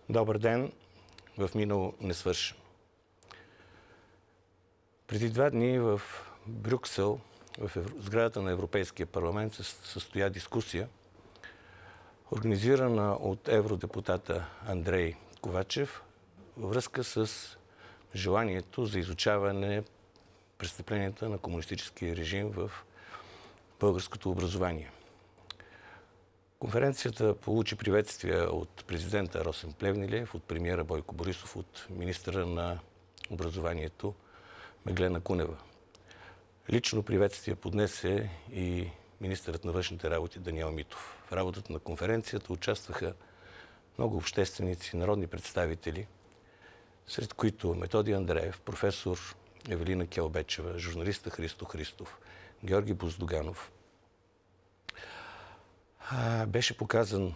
Добър ден в минало несвършено. Преди 2 дни в Брюксел, в сградата на Европейския парламент, се състоя дискусия, организирана от евродепутата Андрей Ковачев във връзка с желанието за изучаване престъпленията на комунистическия режим в българското образование. Конференцията получи приветствия от президента Росен Плевнелиев, от премиера Бойко Борисов, от министъра на образованието Меглена Кунева. Лично приветствие поднесе и министърът на външните работи Даниел Митов. В работата на конференцията участваха много общественици, народни представители, сред които Методи Андреев, професор Евелина Келбечева, журналиста Христо Христов, Георги Боздоганов. Беше показан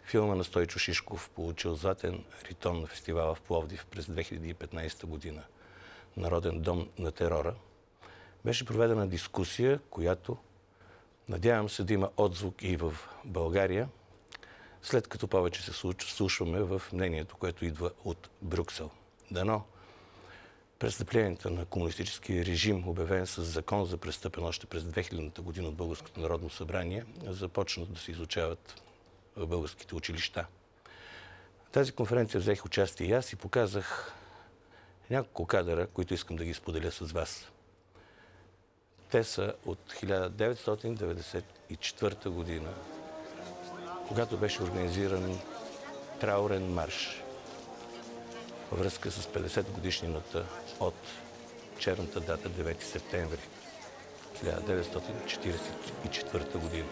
филма на Стойчо Шишков, получил златен ритон на фестивала в Пловдив през 2015 година. Народен дом на терора. Беше проведена дискусия, която надявам се да има отзвук и в България, след като повече се слушваме в мнението, което идва от Брюксел. Дано престъпленията на комунистическия режим, обявен с закон за престъпен още през 2000 година от Българското народно събрание, започнат да се изучават в българските училища. В тази конференция взех участие и аз и показах няколко кадъра, които искам да ги споделя с вас. Те са от 1994 година, когато беше организиран траурен марш във връзка с 50 годишнината от черната дата 9 септември 1944 година.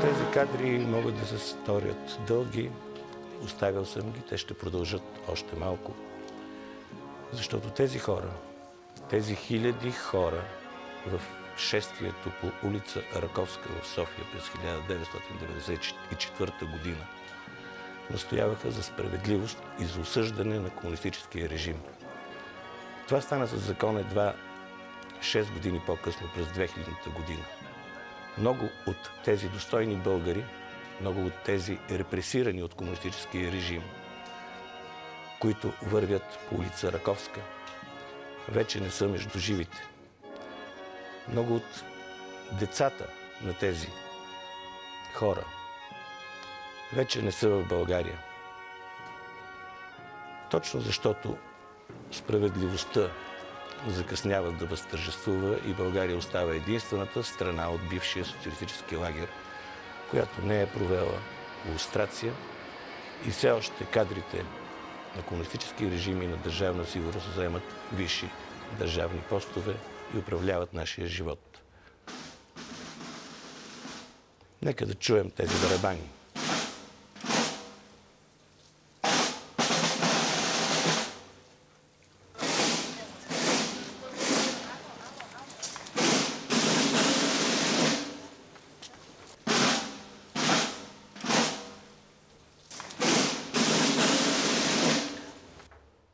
Тези кадри могат да се сторят дълги. Оставил съм ги, те ще продължат още малко. Защото тези хора, тези хиляди хора в шествието по улица Раковска в София през 1994 година настояваха за справедливост и за осъждане на комунистическия режим. Това стана с закон едва 6 години по-късно, през 2000 година. Много от тези достойни българи, много от тези репресирани от комунистическия режим, които вървят по улица Раковска, вече не са между живите. Много от децата на тези хора вече не са в България. Точно защото справедливостта закъснява да възтържествува и България остава единствената страна от бившия социалистически лагер, която не е провела лустрация и все още кадрите на комунистически режими и на държавна сигурност заемат висши държавни постове и управляват нашия живот. Нека да чуем тези барабани.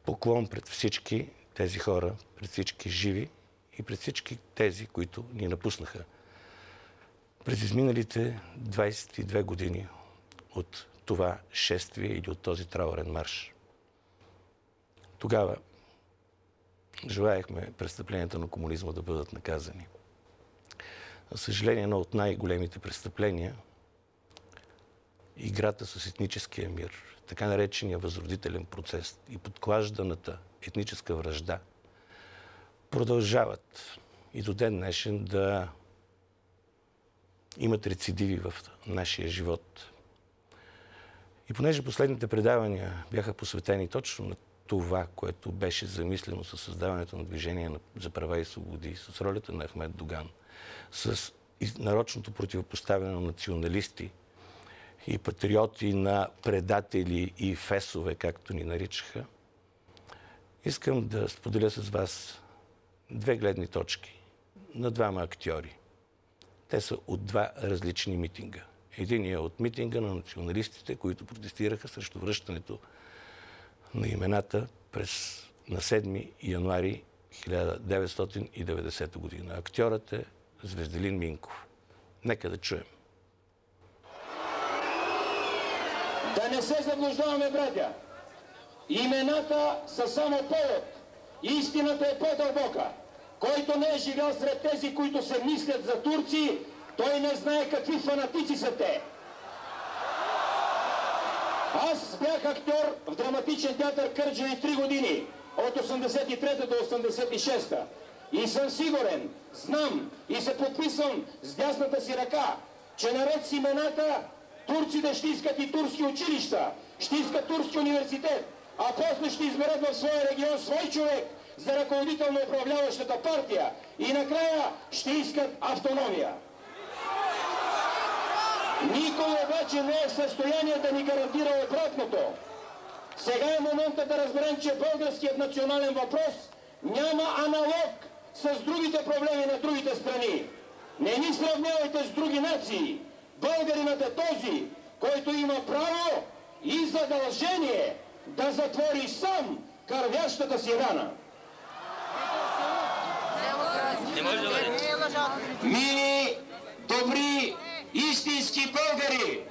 Поклон пред всички тези хора, пред всички живи и пред всички тези, които ни напуснаха През изминалите 22 години от това шествие или от този траурен марш. Тогава желаехме престъпленията на комунизма да бъдат наказани. За съжаление, едно от най-големите престъпления, играта с етническия мир, така наречения възродителен процес и подклажданата етническа вражда, продължават и до ден днешен да имат рецидиви в нашия живот. И понеже последните предавания бяха посветени точно на това, което беше замислено със създаването на Движение за права и свободи, с ролята на Ахмед Доган, с нарочното противопоставяне на националисти и патриоти на предатели и фесове, както ни наричаха, искам да споделя с вас две гледни точки на двама актьори. Те са от два различни митинга. Единият е от митинга на националистите, които протестираха срещу връщането на имената на 7 януари 1990 година. Актьорът е Звезделин Минков. Нека да чуем. Да не се заблуждаваме, братя. Имената са само повод. Истината е по-дълбока. Който не е живял сред тези, които се мислят за турци, той не знае какви фанатици са те. Аз бях актьор в драматичен театър Кърджали 3 години, от 83-та до 86-та. И съм сигурен, знам и се подписвам с дясната си ръка, че наред с имената турците ще искат и турски училища, ще искат турски университет, а после ще изберат в своя регион свой човек за ръководител на управляващата партия и накрая ще искат автономия. Никой обаче не е в състояние да ни гарантира обратното. Сега е момента да разберем, че българският национален въпрос няма аналог с другите проблеми на другите страни. Не ни сравнявайте с други нации. Българинът е този, който има право и задължение да затвори сам кървящата си рана. Мили, добри, истински българи!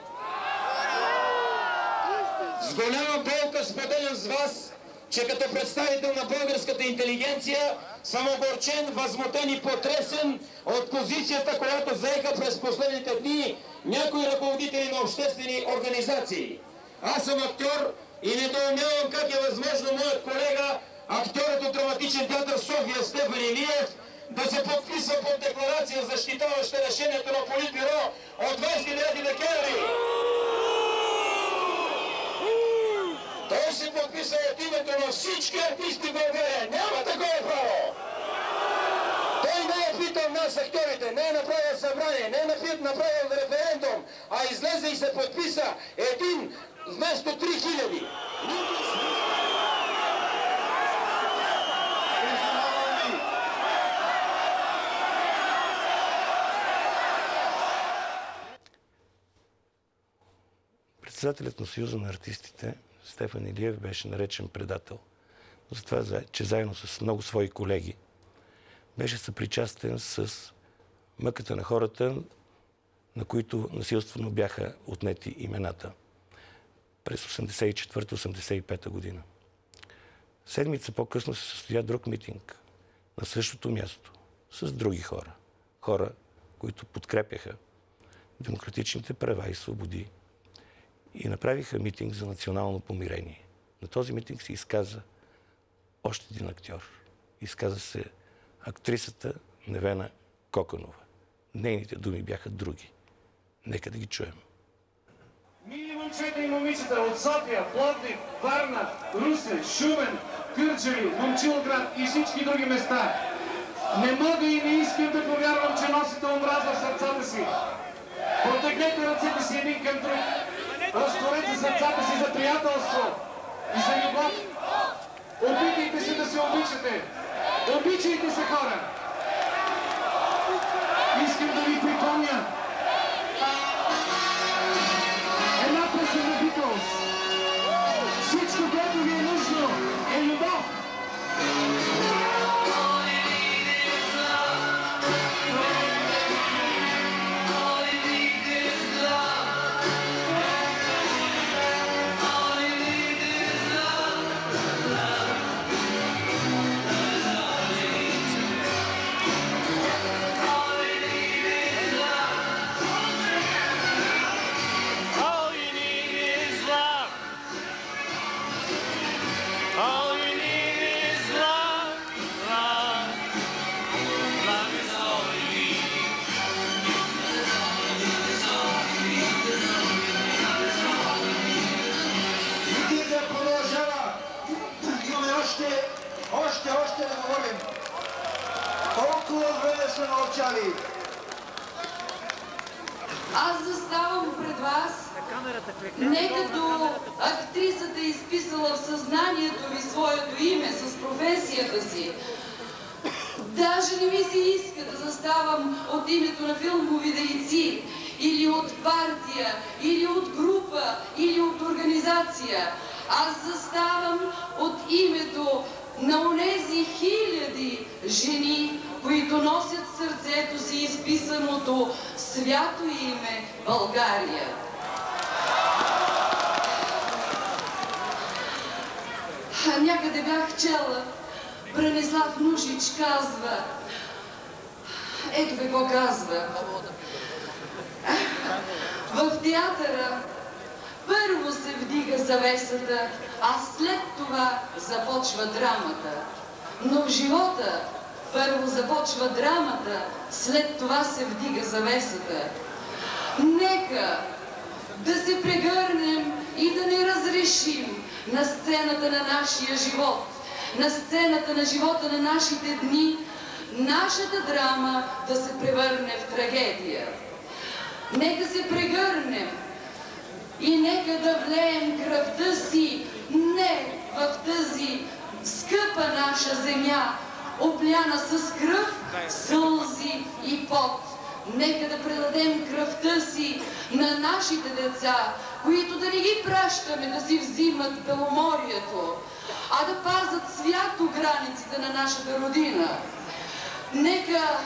С голяма болка споделям с вас, че като представител на българската интелигенция съм огорчен, възмутен и потресен от позицията, която заеха през последните дни някои ръководители на обществени организации. Аз съм актьор и недоумявам как е възможно моят колега, актьорът от драматичен театър София Стефан Илиев, да се подписва под декларация, защитаваща решението на Политбюро от 29 декември. Той се подписа от името на всички артисти в България. Няма такова право! Той не е питал нас, актьорите, не е направил събрание, не е направил референдум, а излезе и се подписа един вместо 3000. Председателят на Съюза на артистите Стефан Илиев беше наречен предател. Затова, че заедно с много свои колеги беше съпричастен с мъката на хората, на които насилствено бяха отнети имената през 1984-1985 година. Седмица по-късно се състоя друг митинг на същото място с други хора. Хора, които подкрепяха демократичните права и свободи и направиха митинг за национално помирение. На този митинг се изказа още един актьор. Изказа се актрисата Невена Коканова. Нейните думи бяха други. Нека да ги чуем. Мили момчета и момичета от София, Пловдив, Варна, Русе, Шумен, Кърджали, Момчилград и всички други места. Не мога и не искам да повярвам, че носите омраза в сърцата си. Протегнете ръцете си един към друг. Разтворете сърцата си за приятелство и за любов. Опитайте се да се обичате. Обичайте се, хора! Искам да ви припомня една песен на Битлз. Всичко, което ви е нужно, е любов. Още да говорим. Толкова време сме мълчали. Аз заставам пред вас не като актрисата, изписала в съзнанието ви своето име с професията си. Даже не ми се иска да заставам от името на филмови дейци, или от партия, или от група, или от организация. Аз заставам от името на онези хиляди жени, които носят в сърцето си изписаното свято име България. Някъде бях чела, Бранислав Нушич казва, ето какво казва: в театъра първо се вдига завесата, а след това започва драмата. Но в живота първо започва драмата, след това се вдига завесата. Нека да се прегърнем и да не разрешим на сцената на нашия живот, на сцената на живота на нашите дни, нашата драма да се превърне в трагедия. Нека се прегърнем и нека да влеем кръвта си не в тази скъпа наша земя, обляна с кръв, сълзи и пот. Нека да предадем кръвта си на нашите деца, които да не ги пращаме да си взимат Беломорието, а да пазят свято границите на нашата родина. Нека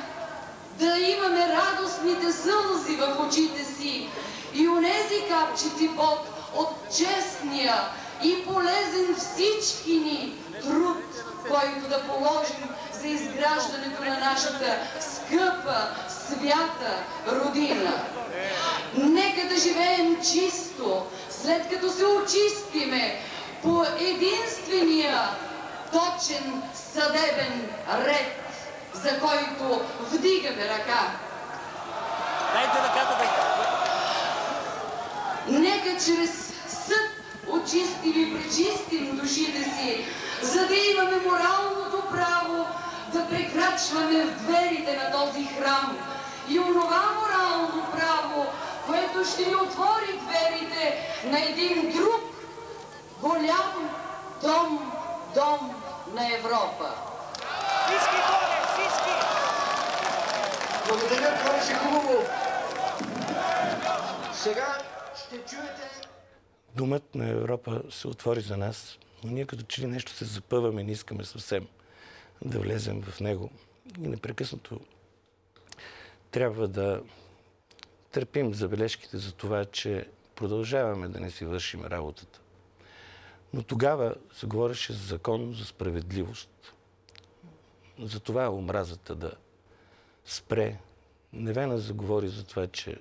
да имаме радостните сълзи в очите си и онези капчици пот от честния и полезен всички ни труд, който да положим за изграждането на нашата скъпа, свята родина. Нека да живеем чисто, след като се очистиме по единствения точен съдебен ред, за който вдигаме ръка. Дайте ръката да... Нека чрез съд очистим и пречистим душите си, за да имаме моралното право да прекрачваме в дверите на този храм. И онова морално право, което ще ни отвори дверите на един друг голям дом на Европа. Всички горе, всички! Благодаря, това беше хубаво. Сега ще чуете... Домът на Европа се отвори за нас, но ние като че ли нещо се запъваме, не искаме съвсем да влезем в него. И непрекъснато трябва да търпим забележките за това, че продължаваме да не си вършим работата. Но тогава се говореше за закон, за справедливост. За това омразата да спре. Невена заговори за това, че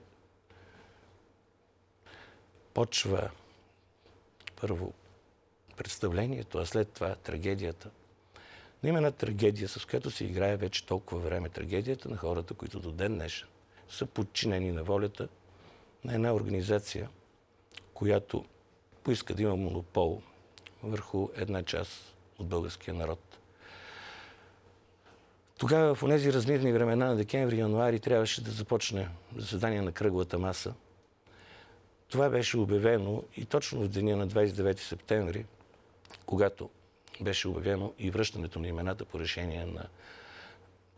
почва първо представлението, а след това трагедията. Но има една трагедия, с която се играе вече толкова време. Трагедията на хората, които до ден днешен са подчинени на волята на една организация, която поиска да има монопол върху една част от българския народ. Тогава, в онези разнидни времена на декември и януари, трябваше да започне заседание на кръглата маса. Това беше обявено и точно в деня на 29 септември, когато беше обявено и връщането на имената по решение на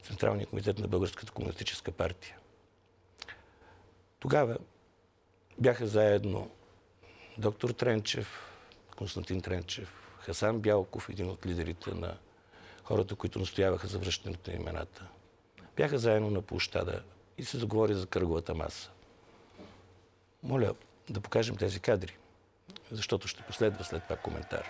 Централния комитет на Българската комунистическа партия. Тогава бяха заедно доктор Тренчев, Константин Тренчев, Хасан Бялков, един от лидерите на хората, които настояваха за връщането на имената. Бяха заедно на площада и се заговори за кръглата маса. Моля да покажем тези кадри, защото ще последва след това коментар.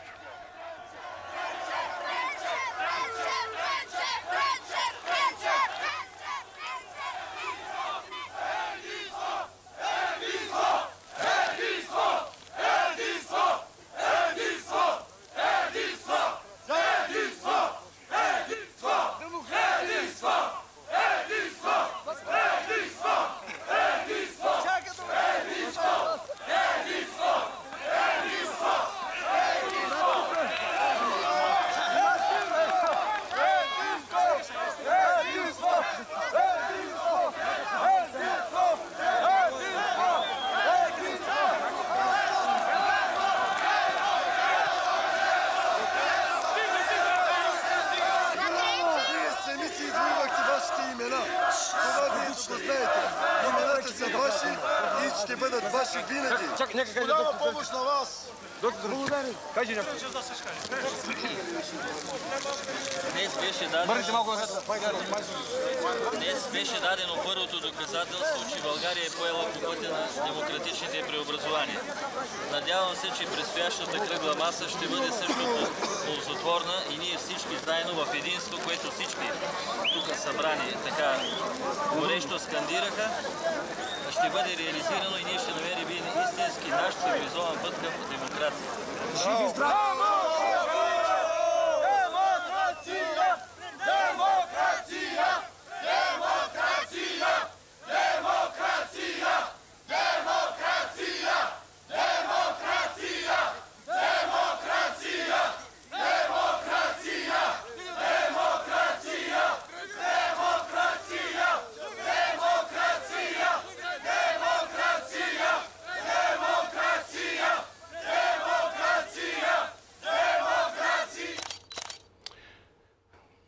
ще бъдат ваши винаги. Голяма помощ на вас. Кажи някой. Днес беше дадено първото доказателство, че България е поела по пътя на демократичните преобразования. Надявам се, че предстоящата кръгла маса ще бъде също ползотворна и ние всички заедно в единство, което всички тук събрани така горещо скандираха, ще бъде реализирано и ние ще намерим истински наш цивилизован път към демокрация. Живи здрави!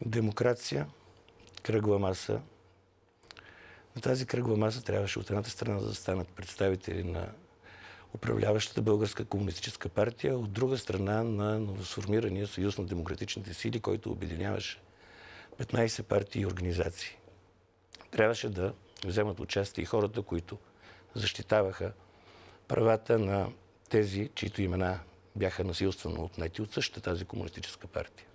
Демокрация, кръгла маса. На тази кръгла маса трябваше от едната страна да застанат представители на управляващата Българска комунистическа партия, от друга страна на новосформирания Съюз на демократичните сили, който обединяваше 15 партии и организации. Трябваше да вземат участие и хората, които защитаваха правата на тези, чието имена бяха насилствено отнети от същата тази комунистическа партия.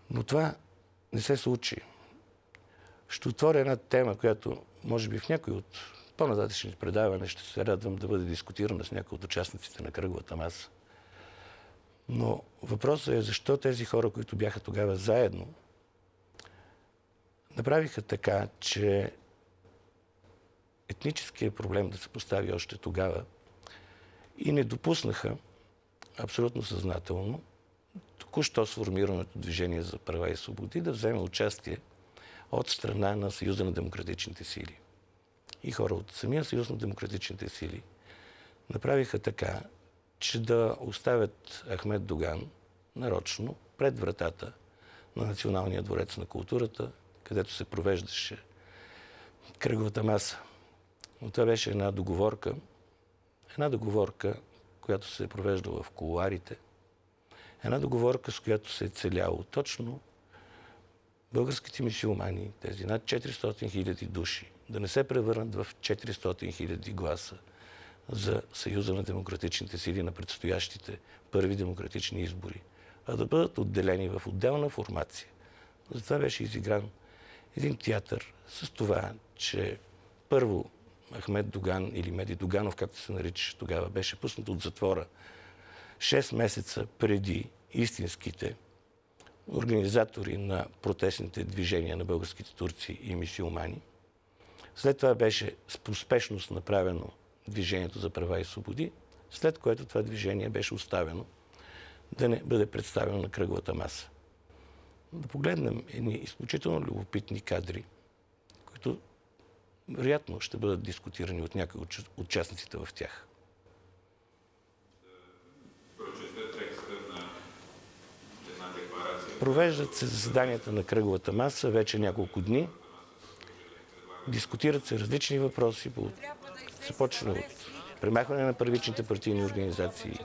Но това не се случи. Ще отворя една тема, която може би в някой от по-нататъчните предавания ще се радвам да бъде дискутирана с някои от участниците на кръглата маса. Но въпросът е защо тези хора, които бяха тогава заедно, направиха така, че етническият проблем да се постави още тогава и не допуснаха абсолютно съзнателно току-що сформираното Движение за права и свободи да вземе участие от страна на Съюза на демократичните сили. И хора от самия Съюз на демократичните сили направиха така, че да оставят Ахмед Доган нарочно пред вратата на Националния дворец на културата, където се провеждаше кръглата маса. Но това беше една договорка, която се е провеждала в кулоарите, една договорка, с която се е целяло точно българските мюсюлмани, тези над 400 хиляди души, да не се превърнат в 400 хиляди гласа за Съюза на демократичните сили на предстоящите първи демократични избори, а да бъдат отделени в отделна формация. Затова беше изигран един театър с това, че първо Ахмед Доган или Меди Доганов, както се наричаше тогава, беше пуснат от затвора 6 месеца преди истинските организатори на протестните движения на българските турци и мюсюлмани. След това беше с поспешност направено Движението за права и свободи, след което това движение беше оставено да не бъде представено на кръглата маса. Да погледнем едни изключително любопитни кадри, които вероятно ще бъдат дискутирани от някои от участниците в тях. Провеждат се заседанията на кръглата маса вече няколко дни. Дискутират се различни въпроси. Започна от премахване на първичните партийни организации,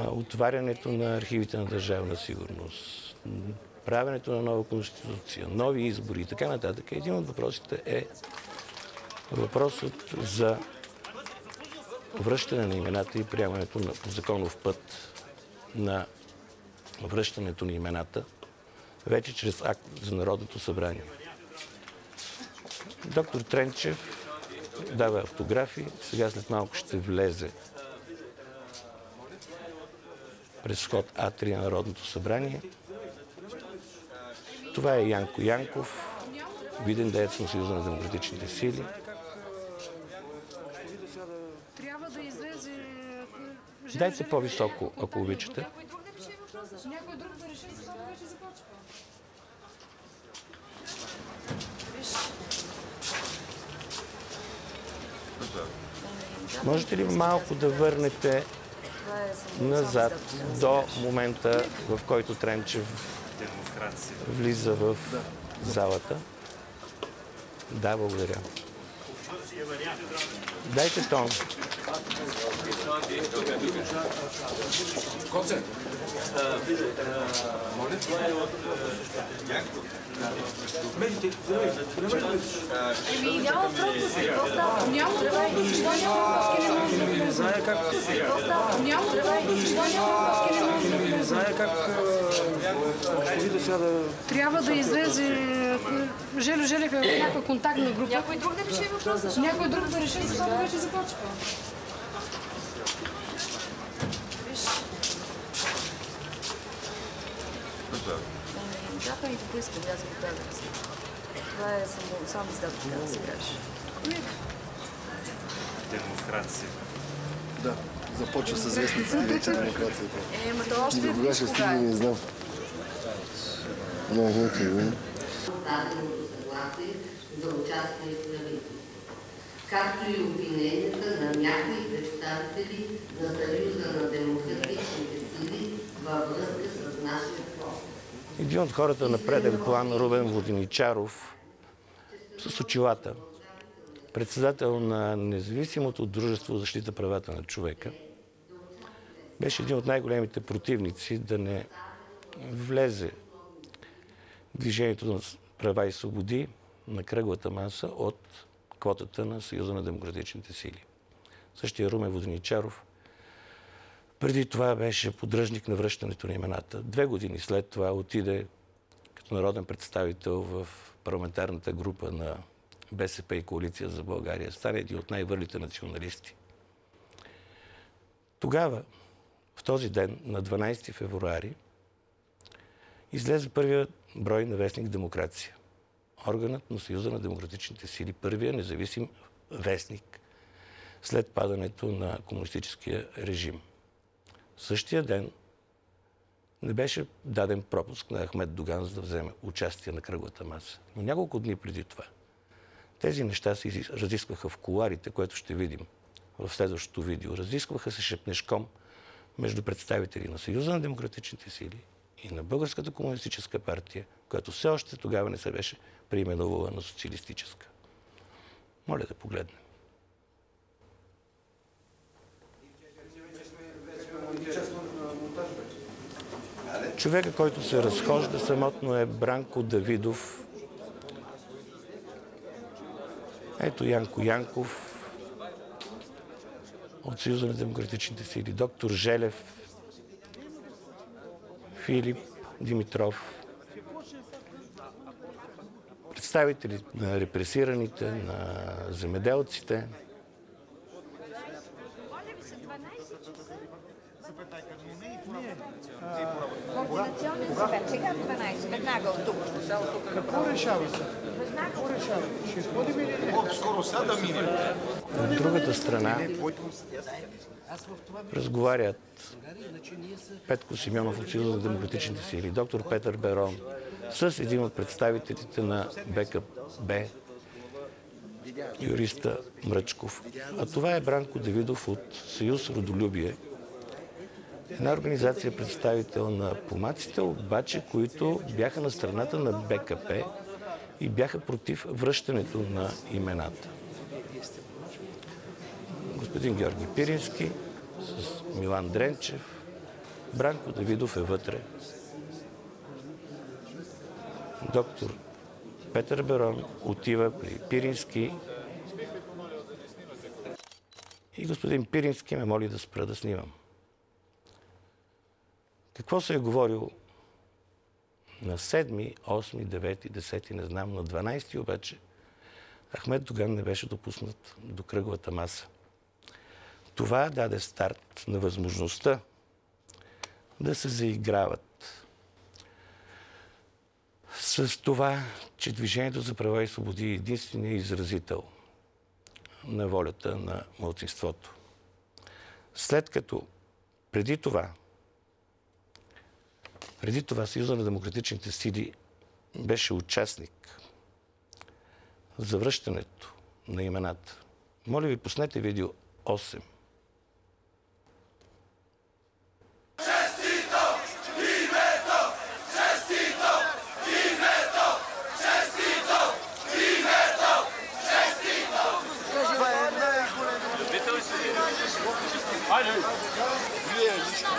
отварянето на архивите на Държавна сигурност, правенето на нова конституция, нови избори и така нататък. Един от въпросите е въпросът за връщане на имената и приемането по законов път на връщането на имената, вече чрез акт за Народното събрание. Доктор Тренчев дава автографи, сега след малко ще влезе през вход А3 на Народното събрание. Това е Янко Янков, виден деец на Съюза на демократичните сили. Дайте по-високо, ако обичате. Някой друг да реши, защото вече започва. Можете ли малко да върнете назад до момента, в който Тренчев влиза в залата? Да, благодаря. Дайте тон. Концерт. Няма просто си, няма просто си, Не знае как... няма просто си, Не знае как... Трябва да излезе Желю Желев е в някаква контактна група. Някой друг да реши въпроса. Някой друг да реши, защото вече започва. Запаните поискали, аз го правя. Това е само издател, така да се каже. Демокрация. Да, започва с вестниците вече демокрацията. Ма то още до кога ще стигне, не знам. Даденото съгласие за участие в правителството, както и обвиненията на някои представители на Съюза на демократичните сили във връзка с нашия фронт. Един от хората на преден план, Рубен Воденичаров, с очилата, председател на независимото дружество за защита правата на човека, беше един от най-големите противници да не влезе движението на права и свободи на кръглата маса от квотата на Съюза на демократичните сили. Същия Румен Воденичаров преди това беше поддръжник на връщането на имената. 2 години след това отиде като народен представител в парламентарната група на БСП и Коалиция за България. Стане един от най-върлите националисти. Тогава, в този ден, на 12 февруари, излезе първият брой на вестник Демокрация. Органът на Съюза на демократичните сили, първия независим вестник след падането на комунистическия режим. Същия ден не беше даден пропуск на Ахмед Доган, за да вземе участие на кръглата маса. Но няколко дни преди това тези неща се разискваха в кулоарите, което ще видим в следващото видео. Разискваха се шепнешком между представители на Съюза на демократичните сили и на Българската комунистическа партия, която все още тогава не се беше преименувала на социалистическа. Моля да погледнем. Човека, който се разхожда самотно, е Бранко Давидов. Ето Янко Янков от Съюза на демократичните сили, доктор Желев, Филип Димитров, представители на репресираните, на земеделците. Координационен съвет. Сега 12. Веднага от тук. Какво решава се? Какво решава? Ще изходим или не? Скоро сега да минем. От другата страна разговарят Петко Симеонов от Съюза на демократичните сили, доктор Петър Берон, с един от представителите на БКБ, юриста Мръчков. А това е Бранко Давидов от Съюз Родолюбие. Една организация, представител на помаците, обаче, които бяха на страната на БКП и бяха против връщането на имената. Господин Георги Пирински с Милан Дренчев. Бранко Давидов е вътре. Доктор Петър Берон отива при Пирински и господин Пирински ме моли да спра да снимам. Какво се е говорил на 7, 8, 9, 10, не знам, на 12 обаче Ахмед Доган не беше допуснат до кръглата маса. Това даде старт на възможността да се заиграват с това, че Движението за права и свободи е единственият изразител на волята на малцинството. След като преди това Съюза на демократичните сили беше участник за връщането на имената. Моля ви, пуснете видео 8.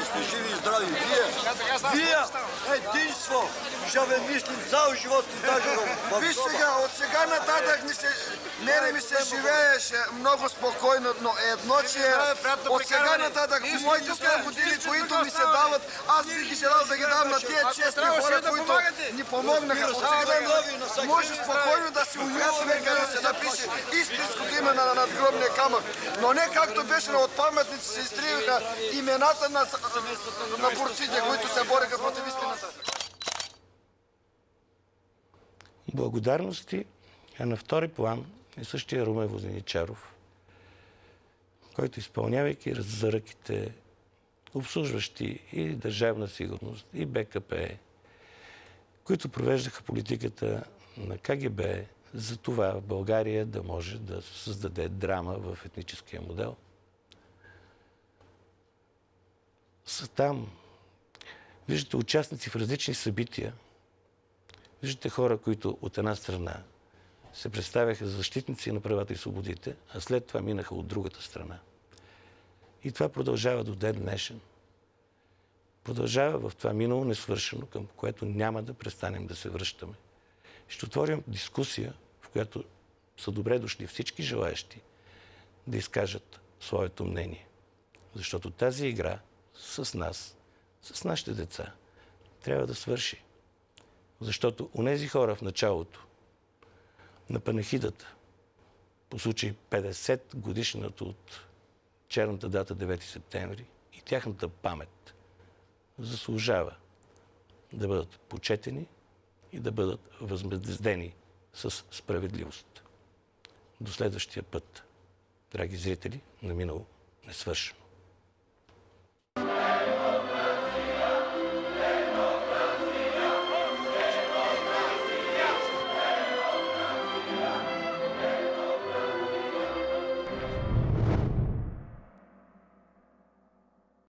сте живи и здрави. Вие единство ще ви мислим цял живот и даже Виж сега, от сега нататък ми се живееше много спокойно, но едно, че от сега нататък в моите 100 години, които ми се дават, аз бих желал да ги дам на тия честни хора, които ни помогнаха. От сега може спокойно да се умира човека, да се запише истинското име на надгробния камък. Но не както беше от паметници се изтриваха имената на борците, които се бореха против истината. Благодарности, а на втори план е същия Румен Воденичаров, който изпълнявайки заръките, обслужващи и Държавна сигурност, и БКП, които провеждаха политиката на КГБ за това в България да може да създаде драма в етническия модел. Са там. Виждате участници в различни събития. Виждате хора, които от една страна се представяха за защитници на правата и свободите, а след това минаха от другата страна. И това продължава до ден днешен. Продължава в това минало несвършено, към което няма да престанем да се връщаме. Ще отворим дискусия, в която са добре дошли всички желаещи да изкажат своето мнение. Защото тази игра с нас, с нашите деца, трябва да свърши. Защото онези хора в началото на панихидата, по случай 50 годишната от черната дата 9 септември и тяхната памет заслужава да бъдат почетени и да бъдат възмездени с справедливост. До следващия път, драги зрители, на минало несвършено.